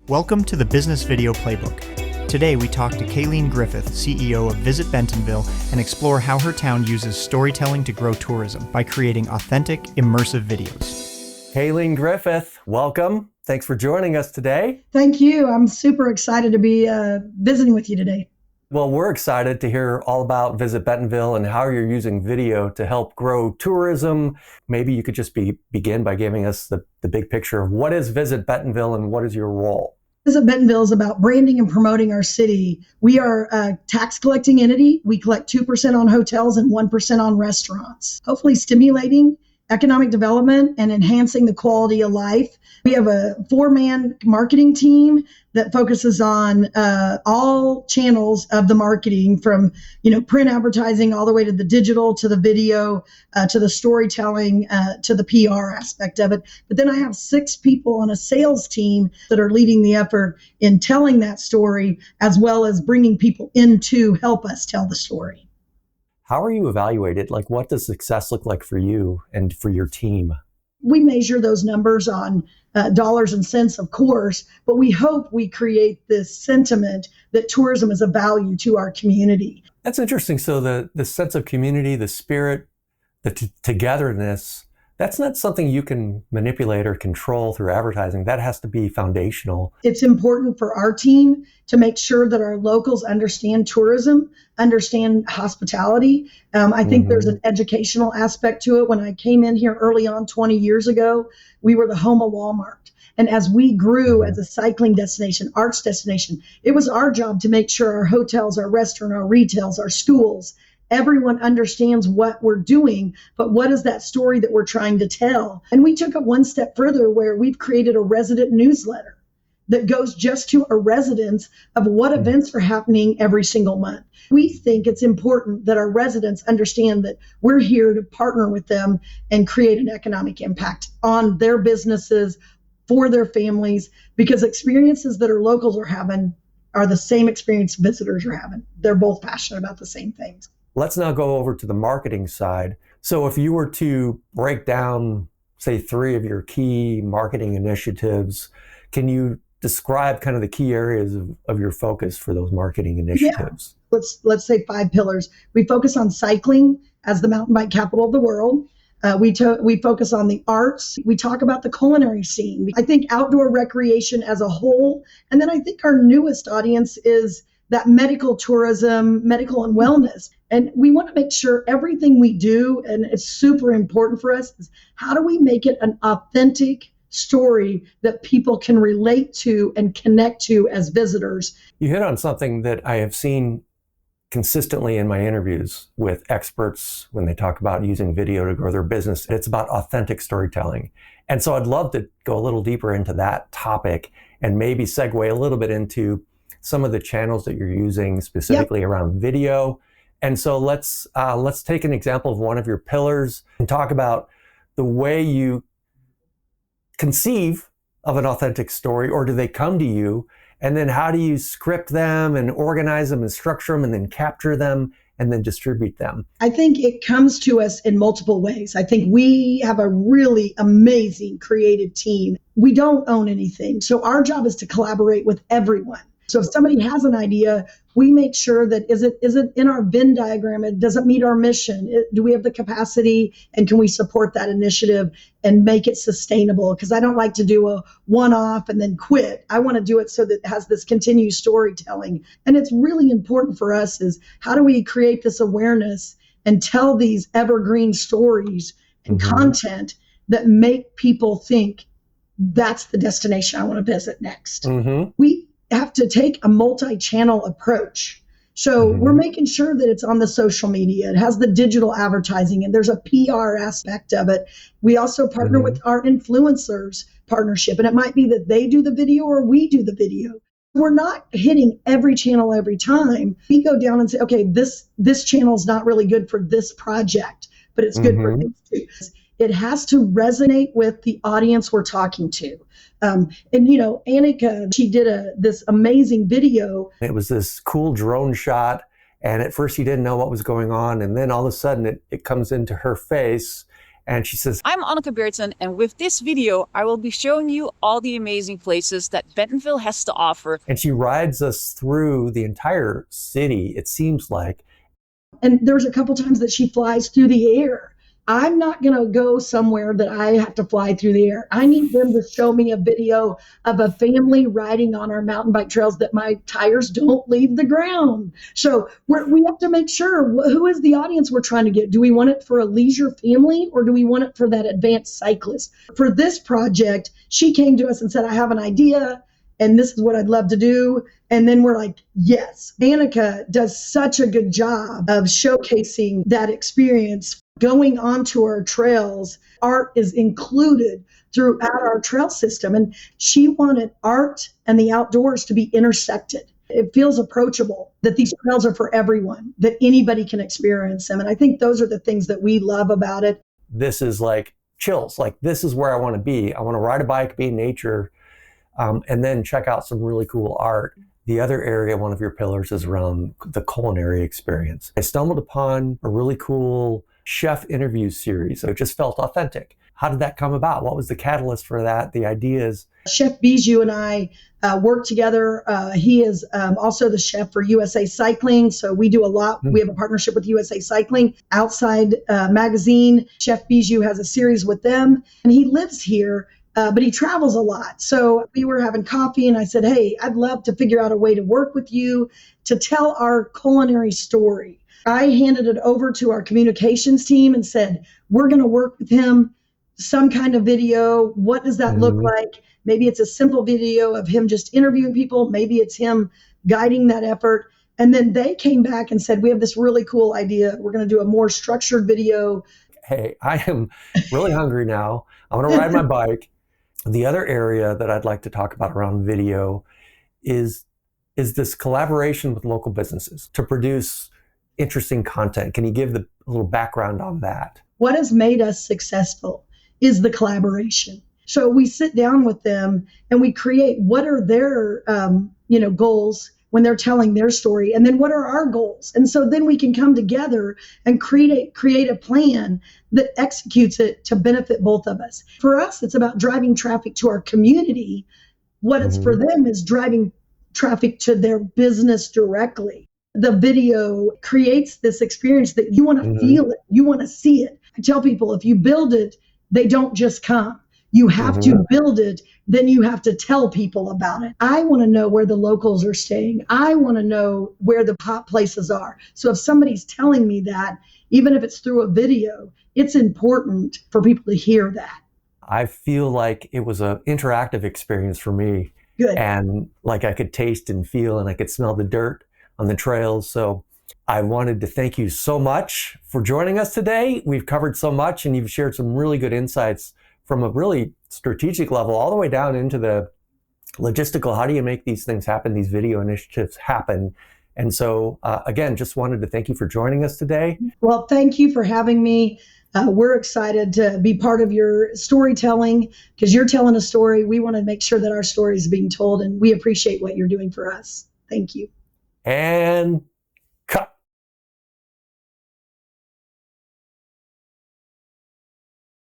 Welcome to the Business Video Playbook. Today we talk to Kalene Griffith, CEO of Visit Bentonville, and explore how her town uses storytelling to grow tourism by creating authentic, immersive videos. Kalene Griffith, welcome. Thanks for joining us today. Thank you. I'm super excited to be visiting with you today. Well, we're excited to hear all about Visit Bentonville and how you're using video to help grow tourism. Maybe you could just begin by giving us the big picture of what is Visit Bentonville and what is your role? Visit Bentonville is about branding and promoting our city. We are a tax collecting entity. We collect 2% on hotels and 1% on restaurants, hopefully stimulating economic development and enhancing the quality of life. We have a 4-man marketing team that focuses on all channels of the marketing, from print advertising all the way to the digital, to the video, to the storytelling, to the PR aspect of it. But then I have 6 people on a sales team that are leading the effort in telling that story, as well as bringing people in to help us tell the story. How are you evaluated? Like, what does success look like for you and for your team? We measure those numbers on dollars and cents, of course, but we hope we create this sentiment that tourism is a value to our community. That's interesting. So the sense of community, the spirit, the togetherness, that's not something you can manipulate or control through advertising. That has to be foundational. It's important for our team to make sure that our locals understand tourism, understand hospitality. I think there's an educational aspect to it. When I came in here early on 20 years ago, we were the home of Walmart. And as we grew as a cycling destination, arts destination, it was our job to make sure our hotels, our restaurant, our retails, our schools, everyone understands what we're doing, but what is that story that we're trying to tell? And we took it one step further, where we've created a resident newsletter that goes just to our residents of what events are happening every single month. We think it's important that our residents understand that we're here to partner with them and create an economic impact on their businesses, for their families, because experiences that our locals are having are the same experience visitors are having. They're both passionate about the same things. Let's now go over to the marketing side. So if you were to break down, say, 3 of your key marketing initiatives, can you describe kind of the key areas of your focus for those marketing initiatives? Yeah. Let's say 5 pillars. We focus on cycling as the mountain bike capital of the world. We focus on the arts. We talk about the culinary scene. I think outdoor recreation as a whole. And then I think our newest audience is that medical tourism, medical and wellness. And we want to make sure everything we do, and it's super important for us, is how do we make it an authentic story that people can relate to and connect to as visitors. You hit on something that I have seen consistently in my interviews with experts when they talk about using video to grow their business. It's about authentic storytelling. And so I'd love to go a little deeper into that topic and maybe segue a little bit into some of the channels that you're using specifically around video. And so let's take an example of one of your pillars and talk about the way you conceive of an authentic story, or do they come to you? And then how do you script them and organize them and structure them and then capture them and then distribute them? I think it comes to us in multiple ways. I think we have a really amazing creative team. We don't own anything. So our job is to collaborate with everyone. So if somebody has an idea, we make sure that is it in our Venn diagram? Does it meet our mission? Do we have the capacity, and can we support that initiative and make it sustainable? Because I don't like to do a one-off and then quit. I want to do it so that it has this continued storytelling. And it's really important for us is how do we create this awareness and tell these evergreen stories and content that make people think that's the destination I want to visit next. We have to take a multi-channel approach. So we're making sure that it's on the social media. It has the digital advertising, and there's a PR aspect of it. We also partner with our influencers partnership, and it might be that they do the video or we do the video. We're not hitting every channel every time. We go down and say, okay, this channel is not really good for this project, but it's good for these two. It has to resonate with the audience we're talking to. Anneke, she did this amazing video. It was this cool drone shot. And at first you didn't know what was going on. And then all of a sudden it comes into her face And she says, I'm Anneke Beerten, and with this video, I will be showing you all the amazing places that Bentonville has to offer. and she rides us through the entire city, it seems like. And there's a couple times that she flies through the air. I'm not going to go somewhere that I have to fly through the air. I need them to show me a video of a family riding on our mountain bike trails that my tires don't leave the ground. So we have to make sure who is the audience we're trying to get. Do we want it for a leisure family or do we want it for that advanced cyclist? For this project, she came to us and said, I have an idea and this is what I'd love to do. And then we're like, yes. Anneke does such a good job of showcasing that experience. Going onto our trails, art is included throughout our trail system. And she wanted art and the outdoors to be intersected. It feels approachable, that these trails are for everyone, that anybody can experience them. And I think those are the things that we love about it. This is like chills. Like, this is where I want to be. I want to ride a bike, be in nature, and then check out some really cool art. The other area, one of your pillars, is around the culinary experience. I stumbled upon a really cool chef interview series. So it just felt authentic. How did that come about? What was the catalyst for that? The ideas? Chef Bijou and I work together. He is also the chef for USA Cycling. So we do a lot. We have a partnership with USA Cycling. Outside Magazine, Chef Bijou has a series with them. And he lives here, but he travels a lot. So we were having coffee and I said, hey, I'd love to figure out a way to work with you to tell our culinary story. I handed it over to our communications team and said, we're going to work with him, some kind of video. What does that look like? Maybe it's a simple video of him just interviewing people. Maybe it's him guiding that effort. And then they came back and said, we have this really cool idea. We're going to do a more structured video. Hey, I am really hungry now. I want to ride my bike. The other area that I'd like to talk about around video is this collaboration with local businesses to produce interesting content. Can you give a little background on that? What has made us successful is the collaboration. So we sit down with them and we create what are their goals when they're telling their story, and then what are our goals. And so then we can come together and create a plan that executes it to benefit both of us. For us, it's about driving traffic to our community. What it's for them is driving traffic to their business directly. The video creates this experience that you want to feel it, you want to see it. I tell people, if you build it, they don't just come. You have to build it, then you have to tell people about it. I want to know where the locals are staying. I want to know where the hot places are. So if somebody's telling me that, even if it's through a video, it's important for people to hear that. I feel like it was an interactive experience for me. Good. And like I could taste and feel and I could smell the dirt on the trails. So I wanted to thank you so much for joining us today. We've covered so much and you've shared some really good insights from a really strategic level all the way down into the logistical. How do you make these things happen, these video initiatives happen? And so again, just wanted to thank you for joining us today. Well, thank you for having me. We're excited to be part of your storytelling because you're telling a story. We want to make sure that our story is being told, and we appreciate what you're doing for us. Thank you. And